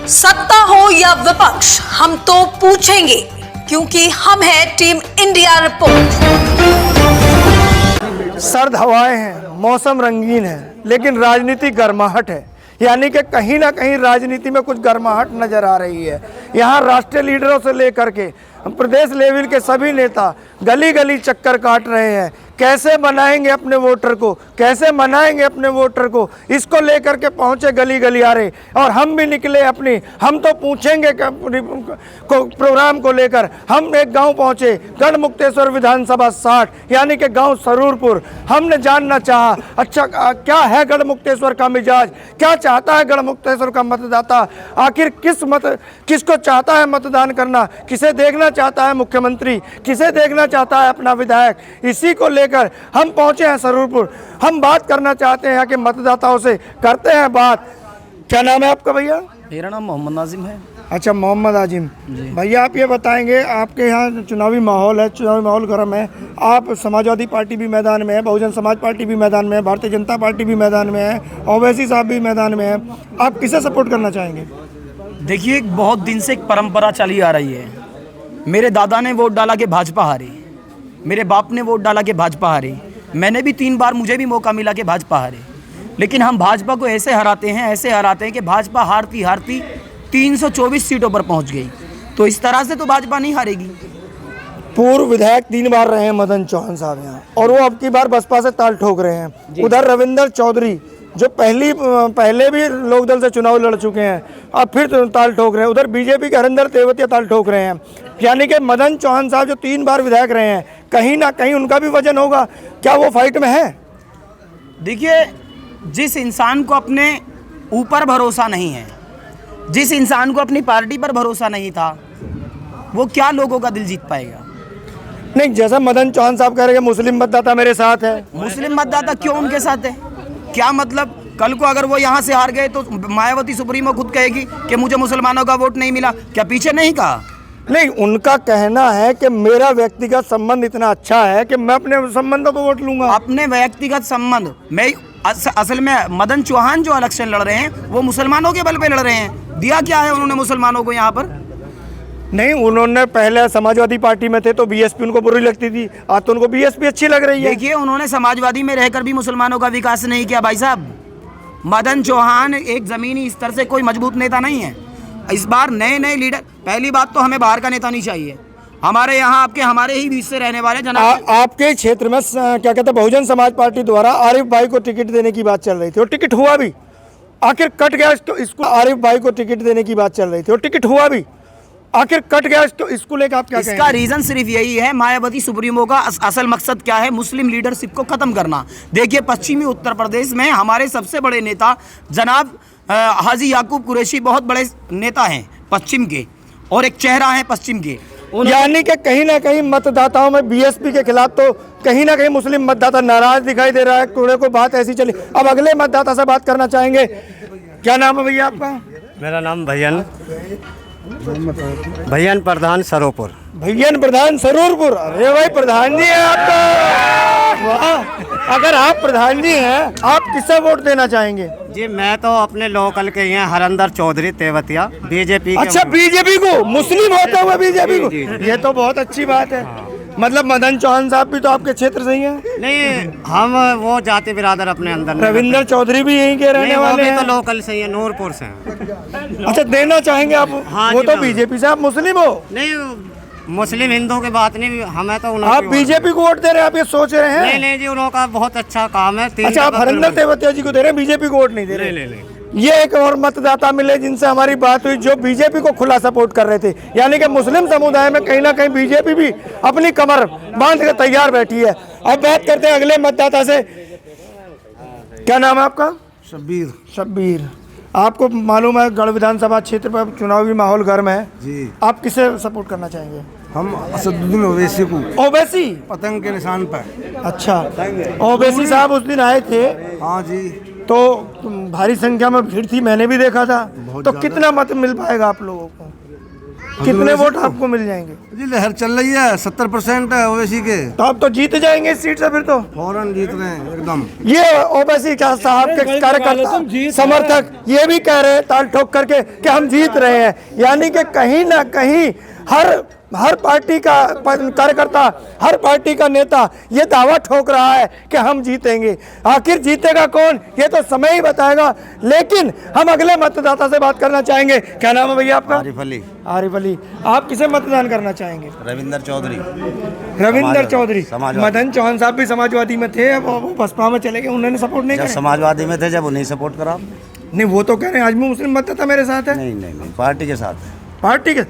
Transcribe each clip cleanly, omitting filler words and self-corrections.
सत्ता हो या विपक्ष, हम तो पूछेंगे, क्योंकि हम हैं टीम इंडिया रिपोर्ट। सर्द हवाएं हैं, मौसम रंगीन है, लेकिन राजनीति गर्माहट है। यानी कि कहीं ना कहीं राजनीति में कुछ गर्माहट नजर आ रही है। यहाँ राष्ट्रीय लीडरों से लेकर के प्रदेश लेवल के सभी नेता गली गली चक्कर काट रहे हैं। कैसे मनाएंगे अपने वोटर को, कैसे मनाएंगे अपने वोटर को, इसको लेकर के पहुंचे गली गली आ रहे। और हम भी निकले अपनी हम तो पूछेंगे प्रोग्राम को लेकर। हम एक गांव पहुंचे, गढ़मुक्तेश्वर विधानसभा 60 यानी कि गांव सरूरपुर। हमने जानना चाहा अच्छा क्या है गढ़मुक्तेश्वर का मिजाज, क्या चाहता है गढ़मुक्तेश्वर का मतदाता, आखिर किसको चाहता है मतदान करना, किसे देखना चाहता है मुख्यमंत्री, किसे देखना चाहता है अपना विधायक। इसी को लेकर हम पहुंचे हैं सरूरपुर। हम बात करना चाहते हैं यहाँ के मतदाताओं से, करते हैं बात। क्या नाम है आपका भैया? मेरा नाम मोहम्मद नाजिम है। अच्छा, मोहम्मद आजिम भैया, आप ये बताएंगे, आपके यहाँ चुनावी माहौल है, चुनावी माहौल गर्म है। आप समाजवादी पार्टी भी मैदान में है, बहुजन समाज पार्टी भी मैदान में है, भारतीय जनता पार्टी भी मैदान में है, ओवैसी साहब भी मैदान में है। आप किसे सपोर्ट करना चाहेंगे? देखिए, बहुत दिन से एक परंपरा चली आ रही है। मेरे दादा ने वोट डाला कि भाजपा हारी, मेरे बाप ने वोट डाला कि भाजपा हारी, मैंने भी 3 बार, मुझे भी मौका मिला कि भाजपा हारे। लेकिन हम भाजपा को ऐसे हराते हैं कि भाजपा हारती हारती 324 सीटों पर पहुंच गई। तो इस तरह से तो भाजपा नहीं हारेगी। पूर्व विधायक 3 बार रहे हैं मदन चौहान साहब यहाँ, और वो अब की बार बसपा से ताल ठोक रहे हैं। उधर रविंदर चौधरी जो पहले भी लोकदल से चुनाव लड़ चुके हैं, अब फिर तो ताल ठोक रहे हैं। उधर बीजेपी के हरिंदर तेवतिया ताल ठोक रहे हैं। यानी कि मदन चौहान साहब जो 3 बार विधायक रहे हैं, कहीं ना कहीं उनका भी वजन होगा। क्या वो फाइट में है? देखिए, जिस इंसान को अपने ऊपर भरोसा नहीं है, जिस इंसान को अपनी पार्टी पर भरोसा नहीं था, वो क्या लोगों का दिल जीत पाएगा? नहीं, जैसा मदन चौहान साहब कह रहे हैं मुस्लिम मतदाता मेरे साथ है। मुस्लिम मतदाता क्यों उनके साथ है? क्या मतलब? कल को अगर वो यहाँ से हार गए तो मायावती सुप्रीमो खुद कहेगी कि मुझे मुसलमानों का वोट नहीं मिला। क्या पीछे नहीं कहा? नहीं, उनका कहना है कि मेरा व्यक्तिगत संबंध इतना अच्छा है कि मैं अपने संबंधों पर वोट लूंगा। अपने व्यक्तिगत संबंध में असल में मदन चौहान जो इलेक्शन लड़ रहे हैं वो मुसलमानों के बल पे लड़ रहे हैं। दिया क्या है उन्होंने मुसलमानों को यहाँ पर? नहीं, उन्होंने पहले समाजवादी पार्टी में थे तो बीएसपी उनको बुरी लगती थी, आज तो उनको बीएसपी अच्छी लग रही है। देखिए, उन्होंने समाजवादी में रहकर भी मुसलमानों का विकास नहीं किया भाई साहब। मदन चौहान एक जमीनी स्तर से कोई मजबूत नेता नहीं है। इस बार नए लीडर, पहली बात तो हमें बाहर का नेता नहीं चाहिए। हमारे यहाँ हमारे ही बीच से रहने वाले जनाब। आपके क्षेत्र में क्या कहते हैं, बहुजन समाज पार्टी द्वारा आरिफ भाई को टिकट देने की बात चल रही थी और टिकट हुआ भी, आखिर कट गया इसको। आरिफ भाई को टिकट देने की बात चल रही थी और टिकट हुआ भी, आखिर कट गया इसको लेकर आप क्या कहेंगे? इसका रीजन सिर्फ यही है, मायावती सुप्रीमो का असल मकसद क्या है? मुस्लिम लीडरशिप को खत्म करना। देखिए, पश्चिमी उत्तर प्रदेश में हमारे सबसे बड़े नेता जनाब हाजी याकूब कुरैशी बहुत बड़े नेता हैं पश्चिम के, और एक चेहरा है पश्चिम के। यानी कि कहीं ना कहीं मतदाताओं में बीएसपी के खिलाफ तो कहीं ना कहीं मुस्लिम मतदाता नाराज दिखाई दे रहा है। कूड़े को बात ऐसी चली। अब अगले मतदाता से बात करना चाहेंगे। क्या नाम है भैया आपका? मेरा नाम भैयन प्रधान सरोपुर। भैयन प्रधान सरूरपुर। अरे भाई, प्रधान जी हैं आपका? वाह! अगर आप प्रधान जी हैं, आप किसे वोट देना चाहेंगे? जी, मैं तो अपने लोकल के हैं, हरिंदर चौधरी तेवतिया, बीजेपी। अच्छा, बीजेपी को, मुस्लिम होते हुए बीजेपी को, ये तो बहुत अच्छी बात है। मतलब मदन चौहान साहब भी तो आपके क्षेत्र से ही हैं? नहीं, हम वो जाति बिरादर अपने अंदर। रविंदर चौधरी भी यहीं के रहने वाले हैं? तो लोकल से ही है, नूरपुर से। अच्छा, देना चाहेंगे आप? हाँ, वो तो बीजेपी से, आप मुस्लिम हो? नहीं, मुस्लिम हिंदू की बात नहीं, हमें तो आप बीजेपी को वोट दे रहे हैं? आप ये सोच रहे हैं? नहीं जी, उनका बहुत अच्छा काम है। अच्छा, आप हरिंदर तेवतिया जी को दे रहे हैं, बीजेपी को वोट नहीं दे रहे? नहीं। ये एक और मतदाता मिले जिनसे हमारी बात हुई जो बीजेपी को खुला सपोर्ट कर रहे थे। यानी कि मुस्लिम समुदाय में कहीं ना कहीं बीजेपी भी अपनी कमर बांध कर तैयार बैठी है। अब बात करते हैं अगले मतदाता से। क्या नाम है आपका? शब्बीर। आपको मालूम है गढ़ विधानसभा क्षेत्र पर चुनावी माहौल गर्म है जी। आप किसे सपोर्ट करना चाहेंगे? हम असदुद्दीन ओवैसी को। ओवैसी? पतंग के निशान पर। अच्छा, ओवैसी साहब उस दिन आए थे? हाँ जी। तो भारी संख्या में भीड़ थी, मैंने भी देखा था। तो कितना मत मिल पाएगा आप लोगों को? कितने वोट आपको मिल जाएंगे? जी लहर चल रही है, 70% है ओवैसी के। तो आप तो जीत जाएंगे इस सीट से फिर तो। फौरन जीत रहे हैं एकदम। ये ओवैसी का साहब के कार्यकर्ता समर्थक ये भी कह रहे हैं ताल ठोक करके कि हम जीत रहे हैं, यानी कि कहीं ना कहीं हर पार्टी का कार्यकर्ता, हर पार्टी का नेता ये दावा ठोक रहा है कि हम जीतेंगे। आखिर जीतेगा कौन ये तो समय ही बताएगा। लेकिन हम अगले मतदाता से बात करना चाहेंगे। क्या नाम है भैया आपका? आरिफ अली। आरिफ अली, आप किसे मतदान करना चाहेंगे? रविंदर चौधरी। रविंदर चौधरी। समाजवादी। मदन चौहान साहब भी समाजवादी में थे, अब वो बसपा में चले गए, उन्होंने सपोर्ट नहीं जब किया। समाजवादी में थे जब उन्हें सपोर्ट करा। नहीं, वो तो कह रहे हैं आज भी मुस्लिम मतदाता मेरे साथ है। नहीं पार्टी के साथ। पार्टी के,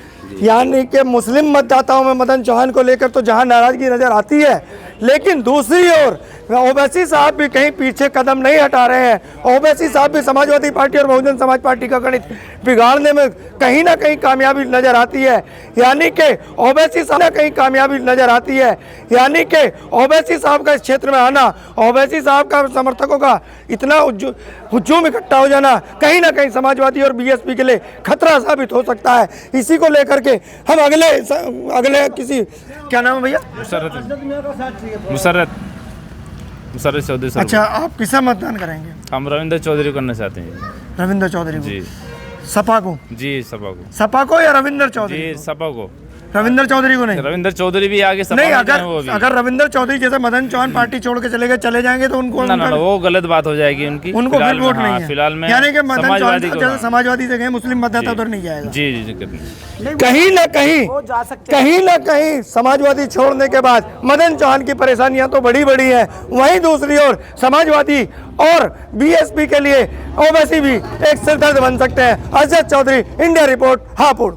यानी कि मुस्लिम मतदाताओं में मदन चौहान को लेकर तो जहां नाराजगी नजर आती है, लेकिन दूसरी ओर ओवैसी साहब भी कहीं पीछे कदम नहीं हटा रहे हैं। ओवैसी साहब भी समाजवादी पार्टी और बहुजन समाज पार्टी का गणित बिगाड़ने में कहीं ना कहीं कामयाबी नजर आती है। यानी कि ओवैसी साहब ने कहीं कामयाबी नजर आती है, यानी कि ओवैसी साहब का इस क्षेत्र में आना, ओवैसी साहब का समर्थकों का इतना हुजूम इकट्ठा हो जाना कहीं ना कहीं समाजवादी और बीएसपी के लिए खतरा साबित हो सकता है। इसी को लेकर के हम अगले किसी, क्या नाम है भैया? मुसर्रत चौधरी सर। अच्छा, आप किसे मतदान करेंगे? हम रविंदर चौधरी करना चाहते हैं रविंदर चौधरी जी। को? सपा को? जी सपा को। सपा को या रविंदर चौधरी जी को? सपा को। रविंदर चौधरी को नहीं? रविंदर चौधरी भी आगे सपा नहीं, में हैं वो भी। अगर रविंदर चौधरी जैसे मदन चौहान पार्टी छोड़ के चले जाएंगे तो उनको ना वो गलत बात हो जाएगी उनकी। उनको फिर वोट नहीं है। फिलहाल में यानी कि मदन चौहान समाजवादी को। जैसे समाजवादी से गए, मुस्लिम मतदाता उधर नहीं जाएगा। जी जी कहीं ना कहीं समाजवादी छोड़ने के बाद मदन चौहान की परेशानियां तो बड़ी हैं, वहीं दूसरी ओर समाजवादी और बीएसपी के लिए ओवैसी भी एक सिरदर्द बन सकते हैं। Ajay Chaudhary, India report, Hapur.